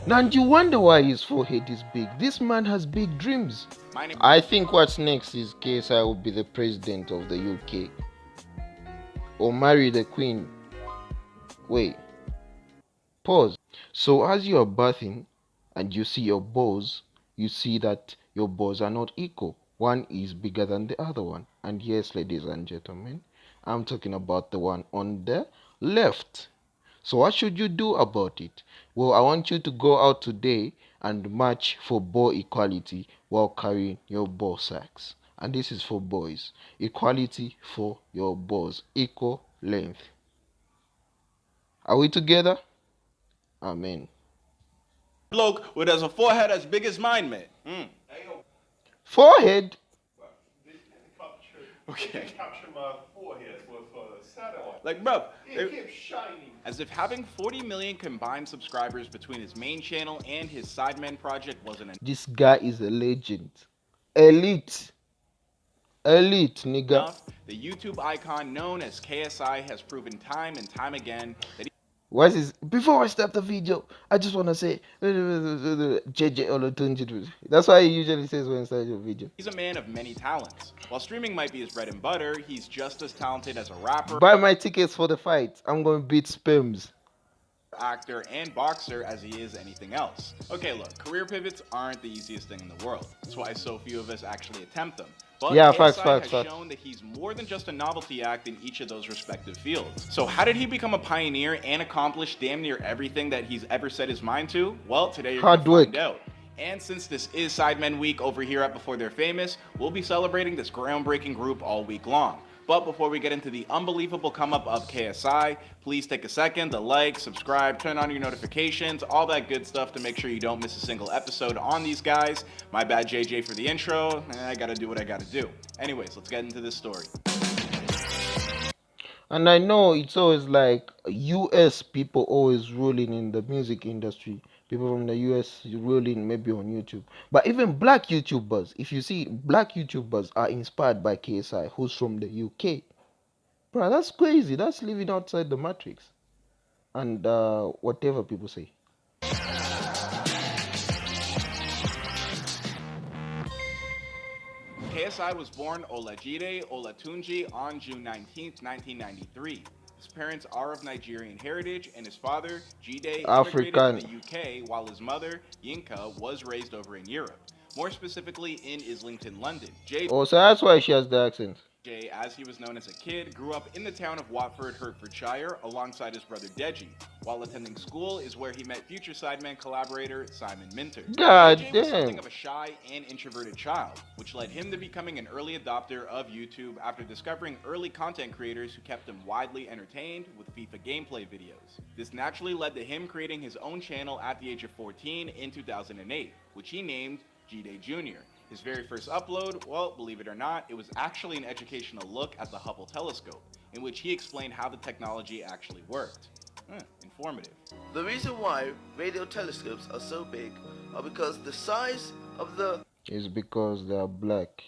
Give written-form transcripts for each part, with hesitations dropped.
Now you wonder why his forehead is big. This man has big dreams. I think what's next is KSI will be the president of the UK. Or marry the queen. Wait. Pause. So as you are bathing and you see your balls, you see that your balls are not equal. One is bigger than the other one. And yes, ladies and gentlemen, I'm talking about the one on the left. So what should you do about it? Well, I want you to go out today and march for ball equality while carrying your ball sacks. And this is for boys. Equality for your balls. Equal length. Are we together? Amen. Bloke with has a forehead as big as mine, man. Forehead? Okay. Capture my forehead for satellite. Like, bro, It keeps shining. as if having 40 million combined subscribers between his main channel and his Sidemen project wasn't This guy is a legend. Elite. Elite, nigga. enough. The YouTube icon known as KSI has proven time and time again that What is before I start the video, I just wanna say JJ Olotunji. That's why he usually says when I start your video. he's a man of many talents. While streaming might be his bread and butter, he's just as talented as a rapper, Buy my tickets for the fight. I'm gonna beat Spims. actor, and boxer as he is anything else. Okay, look, career pivots aren't the easiest thing in the world. That's why so few of us actually attempt them. But Yeah, KSI facts. has shown that he's more than just a novelty act in each of those respective fields. So how did he become a pioneer and accomplish damn near everything that he's ever set his mind to? Well, today you're Hard gonna work. find out. And since this is Sidemen Week over here at Before They're Famous, we'll be celebrating this groundbreaking group all week long. But before we get into the unbelievable come up of KSI, please take a second to like, subscribe, turn on your notifications, all that good stuff to make sure you don't miss a single episode on these guys. My bad, JJ, for the intro. I gotta do what I gotta do. Anyways, let's get into this story. And I know it's always like US people always ruling in the music industry. People from the US ruling maybe on YouTube. But even black YouTubers, if you see, black YouTubers are inspired by KSI, who's from the UK. Bro, that's crazy. That's living outside the matrix. And whatever people say. KSI was born Olajide Olatunji on June 19, 1993. His parents are of Nigerian heritage, and his father, Jide, immigrated African. to the UK, while his mother, Yinka, was raised over in Europe, more specifically in Islington, London. Oh, so that's why she has the accent. Jay, as he was known as a kid, grew up in the town of Watford, Hertfordshire, alongside his brother Deji. While attending school is where he met future Sidemen collaborator Simon Minter. God JJ was something damn. of a shy and introverted child, which led him to becoming an early adopter of YouTube after discovering early content creators who kept him widely entertained with FIFA gameplay videos. This naturally led to him creating his own channel at the age of 14 in 2008, which he named G-Day Jr. His very first upload, well, believe it or not, it was actually an educational look at the Hubble telescope, in which he explained how the technology actually worked. Informative. The reason why radio telescopes are so big are because the size of the Is because they are black.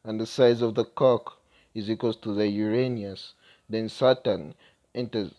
And the size of the cock is equals to the Uranus. Then Saturn enters.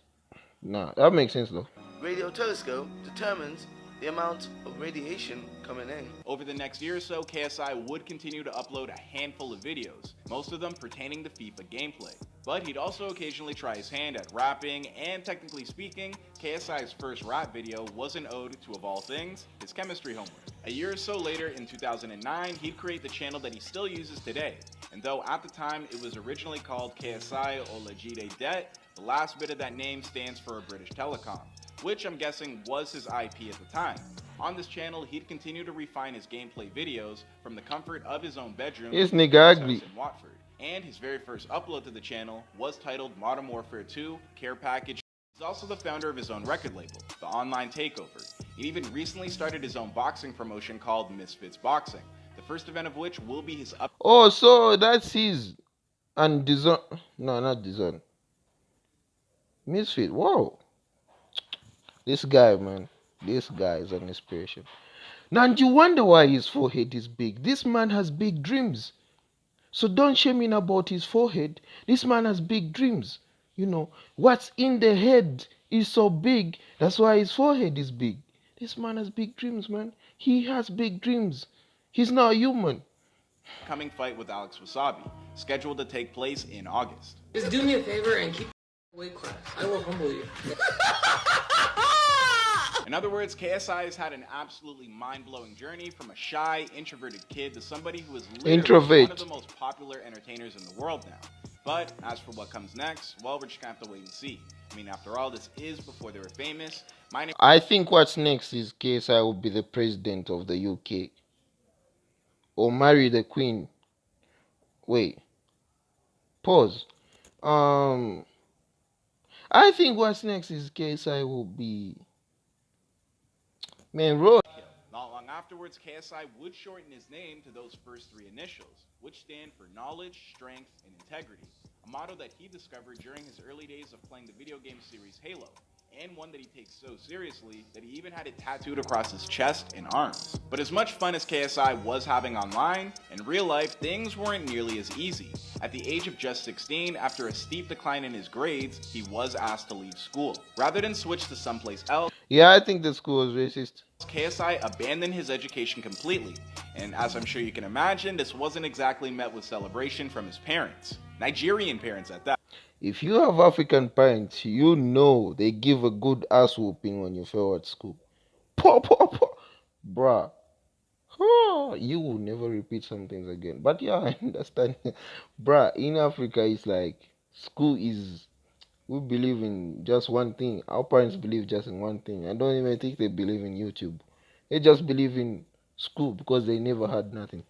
Nah, that makes sense though. radio telescope determines the amount of radiation coming in. Over the next year or so, KSI would continue to upload a handful of videos, most of them pertaining to FIFA gameplay. But he'd also occasionally try his hand at rapping, and technically speaking, KSI's first rap video was an ode to, of all things, his chemistry homework. A year or so later, in 2009, he'd create the channel that he still uses today. And though at the time it was originally called KSI Olajide Det, the last bit of that name stands for a British telecom, which I'm guessing was his IP at the time. On this channel, he'd continue to refine his gameplay videos from the comfort of his own bedroom This in nigga his house ugly. in Watford. And his very first upload to the channel was titled Modern Warfare 2 Care Package. He's also the founder of his own record label, The Online Takeover. He even recently started his own boxing promotion called Misfits Boxing, the first event of which will be his up. Oh, so that's his. And Dizon. No, not Dizon. Misfit. Whoa. This guy, man. This guy is an inspiration. Now, you wonder why his forehead is big. This man has big dreams. So don't shame him about his forehead. This man has big dreams. What's in the head is so big. That's why his forehead is big. This man has big dreams, man. He has big dreams. He's not human. Coming fight with Alex Wasabi, scheduled to take place in August. Just do me a favor and keep weight class. I will humble you. In other words, KSI has had an absolutely mind-blowing journey from a shy, introverted kid to somebody who is literally one of the most popular entertainers in the world now. But as for what comes next, well, we're just gonna have to wait and see. I mean, after all, this is before they were famous. I think what's next is KSI will be the president of the UK. Or marry the queen. Wait. Pause. I think what's next is KSI will be... Man, Roy. Not long afterwards, KSI would shorten his name to those first three initials, which stand for knowledge, strength, and integrity, a motto that he discovered during his early days of playing the video game series Halo, and one that he takes so seriously that he even had it tattooed across his chest and arms. But as much fun as KSI was having online, in real life things weren't nearly as easy. At the age of just 16, after a steep decline in his grades, he was asked to leave school. Rather than switch to someplace else, yeah, I think the school was racist. KSI abandoned his education completely, and as I'm sure you can imagine, this wasn't exactly met with celebration from his parents. Nigerian parents at that. If you have African parents, you know they give a good ass whooping when you fail at school. Pow, pow, pow. Bruh. You will never repeat some things again. But yeah, I understand. Bruh, in Africa, it's like school is... We believe in just one thing. Our parents believe just in one thing. I don't even think they believe in YouTube. They just believe in school because they never had nothing.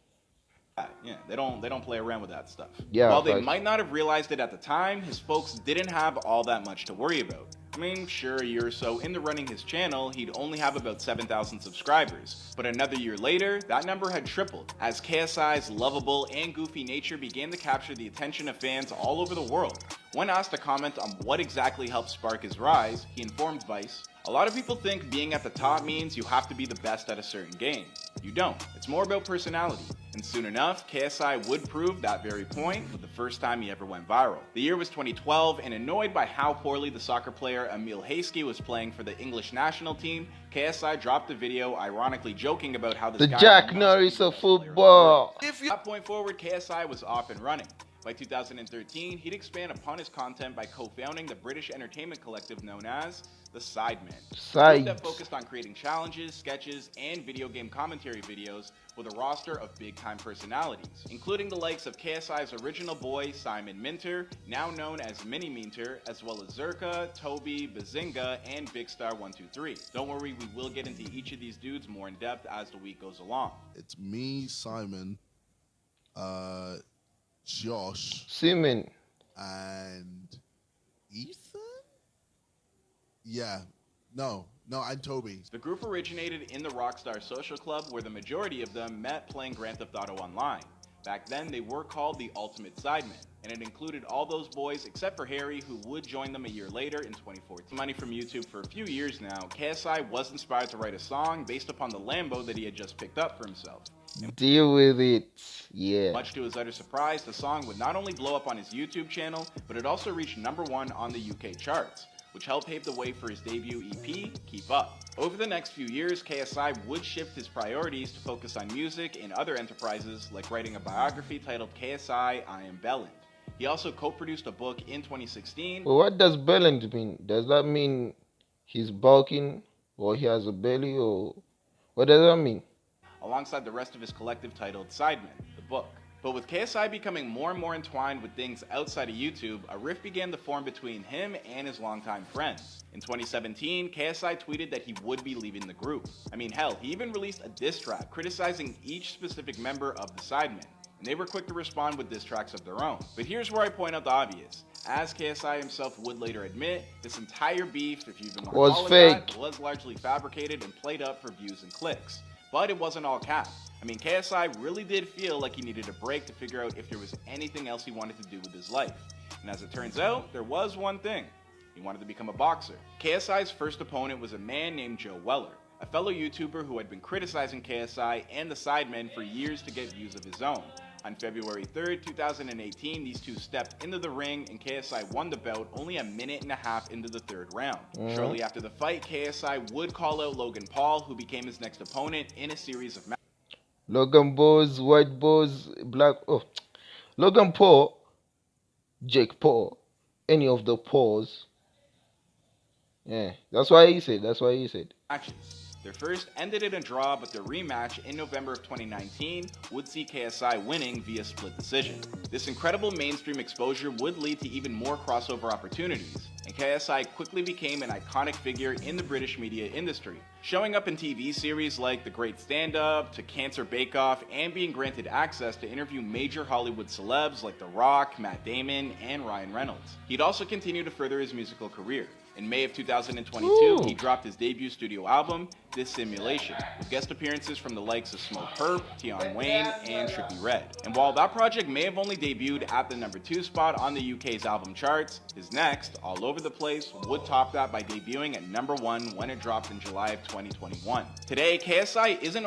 Yeah, they don't play around with that stuff. Yeah, while they might not have realized it at the time, his folks didn't have all that much to worry about. I mean, sure, a year or so into running his channel, he'd only have about 7,000 subscribers. But another year later, that number had tripled, as KSI's lovable and goofy nature began to capture the attention of fans all over the world. When asked to comment on what exactly helped spark his rise, he informed Vice, "A lot of people think being at the top means you have to be the best at a certain game. You don't. It's more about personality." And soon enough, KSI would prove that very point with the first time he ever went viral. The year was 2012, and annoyed by how poorly the soccer player Emil Hayski was playing for the English national team, KSI dropped a video ironically joking about how this the guy Jack Norris of football. From that point forward, KSI was off and running. By 2013, he'd expand upon his content by co-founding the British entertainment collective known as the Sidemen, a group that focused on creating challenges, sketches, and video game commentary videos with a roster of big-time personalities, including the likes of KSI's original boy, Simon Minter, now known as Mini Minter, as well as Zerka, Toby, Bazinga, and Big Star 123. Don't worry, we will get into each of these dudes more in depth as the week goes along. It's me, Simon, Josh, Simon, and Ethan? Yeah. No, and Toby. The group originated in the Rockstar Social Club, where the majority of them met playing Grand Theft Auto Online. Back then, they were called the Ultimate Sidemen, and it included all those boys except for Harry, who would join them a year later in 2014. Money from YouTube for a few years now, KSI was inspired to write a song based upon the Lambo that he had just picked up for himself. Deal with it. Yeah. Much to his utter surprise, the song would not only blow up on his YouTube channel, but it also reached #1 on the UK charts, which helped pave the way for his debut EP, Keep Up. Over the next few years, KSI would shift his priorities to focus on music and other enterprises, like writing a biography titled KSI, I Am Belland. He also co-produced a book in 2016. Well, what does Belland mean? Does that mean he's bulking, or he has a belly, or what does that mean? Alongside the rest of his collective titled Sidemen, the book. But with KSI becoming more and more entwined with things outside of YouTube, a rift began to form between him and his longtime friends. In 2017, KSI tweeted that he would be leaving the group. I mean, hell, he even released a diss track criticizing each specific member of the Sidemen, and they were quick to respond with diss tracks of their own. But here's where I point out the obvious. As KSI himself would later admit, this entire beef, if you even want to call it that, was largely fabricated and played up for views and clicks. But it wasn't all cap. I mean, KSI really did feel like he needed a break to figure out if there was anything else he wanted to do with his life. And as it turns out, there was one thing. He wanted to become a boxer. KSI's first opponent was a man named Joe Weller, a fellow YouTuber who had been criticizing KSI and the Sidemen for years to get views of his own. On February 3rd, 2018, these two stepped into the ring and KSI won the bout only a minute and a half into the third round. Shortly after the fight, KSI would call out Logan Paul, who became his next opponent in a series of matches. Logan Balls, White Balls, Black. Oh, Logan Paul, Jake Paul, any of the Pauls. Yeah, that's why he said. That's why he said. Their first ended in a draw, but their rematch in November of 2019 would see KSI winning via split decision. This incredible mainstream exposure would lead to even more crossover opportunities, and KSI quickly became an iconic figure in the British media industry, showing up in TV series like The Great Stand-Up, to Cancer Bake Off, and being granted access to interview major Hollywood celebs like The Rock, Matt Damon, and Ryan Reynolds. He'd also continue to further his musical career. In May of 2022, he dropped his debut studio album, Dissimulation, with guest appearances from the likes of Smoke Herb, Tion Wayne, and Trippie Redd. And while that project may have only debuted at the #2 spot on the UK's album charts, his next, All Over the Place, would top that by debuting at #1 when it dropped in July of 2021. Today, KSI isn't